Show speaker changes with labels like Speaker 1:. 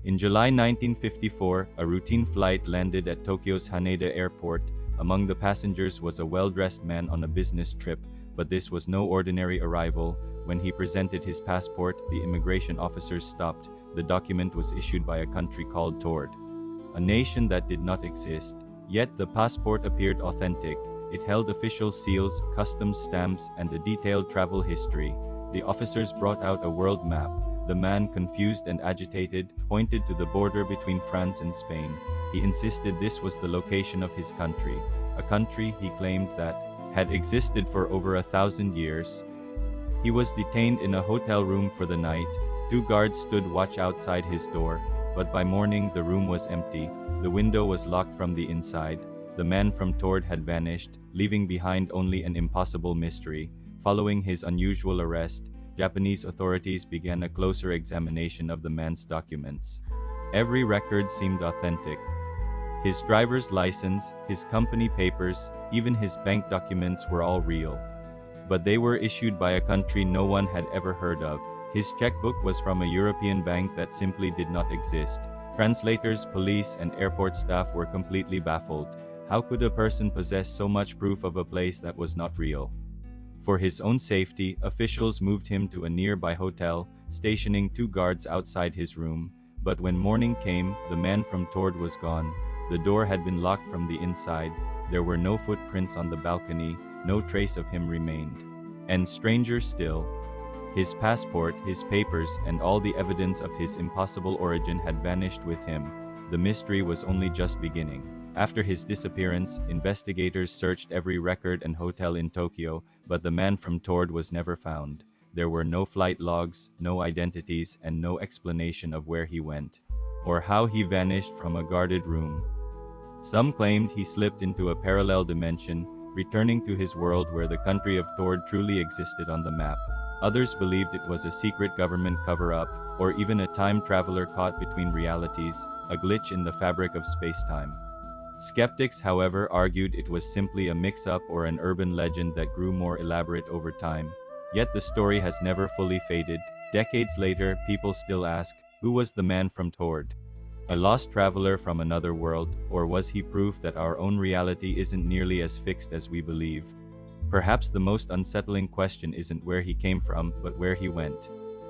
Speaker 1: In July 1954, a routine flight landed at Tokyo's Haneda Airport. Among the passengers was a well-dressed man on a business trip, but this was no ordinary arrival. When he presented his passport, the immigration officers stopped. The document was issued by a country called Tord, a nation that did not exist. Yet the passport appeared authentic. It held official seals, customs stamps, and a detailed travel history. The officers brought out a world map. The man, confused and agitated, pointed to the border between France and Spain. He insisted this was the location of his country, a country, he claimed, that had existed for over 1,000 years. He was detained in a hotel room for the night. 2 guards stood watch outside his door, but by morning the room was empty. The window was locked from the inside. The man from Tord had vanished, leaving behind only an impossible mystery. Following his unusual arrest, Japanese authorities began a closer examination of the man's documents. Every record seemed authentic. His driver's license, his company papers, even his bank documents were all real. But they were issued by a country no one had ever heard of. His checkbook was from a European bank that simply did not exist. Translators, police, and airport staff were completely baffled. How could a person possess so much proof of a place that was not real? For his own safety, officials moved him to a nearby hotel, stationing 2 guards outside his room. But when morning came, the man from Tord was gone. The door had been locked from the inside. There were no footprints on the balcony. No trace of him remained. And stranger still, his passport, his papers, and all the evidence of his impossible origin had vanished with him. The mystery was only just beginning. After his disappearance, investigators searched every record and hotel in Tokyo, but the man from Tord was never found. There were no flight logs, no identities, and no explanation of where he went, or how he vanished from a guarded room. Some claimed he slipped into a parallel dimension, returning to his world where the country of Tord truly existed on the map. Others believed it was a secret government cover-up, or even a time traveler caught between realities, a glitch in the fabric of space-time. Skeptics, however, argued it was simply a mix-up or an urban legend that grew more elaborate over time. Yet the story has never fully faded. Decades later, people still ask, who was the man from Tord? A lost traveler from another world, or was he proof that our own reality isn't nearly as fixed as we believe? Perhaps the most unsettling question isn't where he came from, but where he went.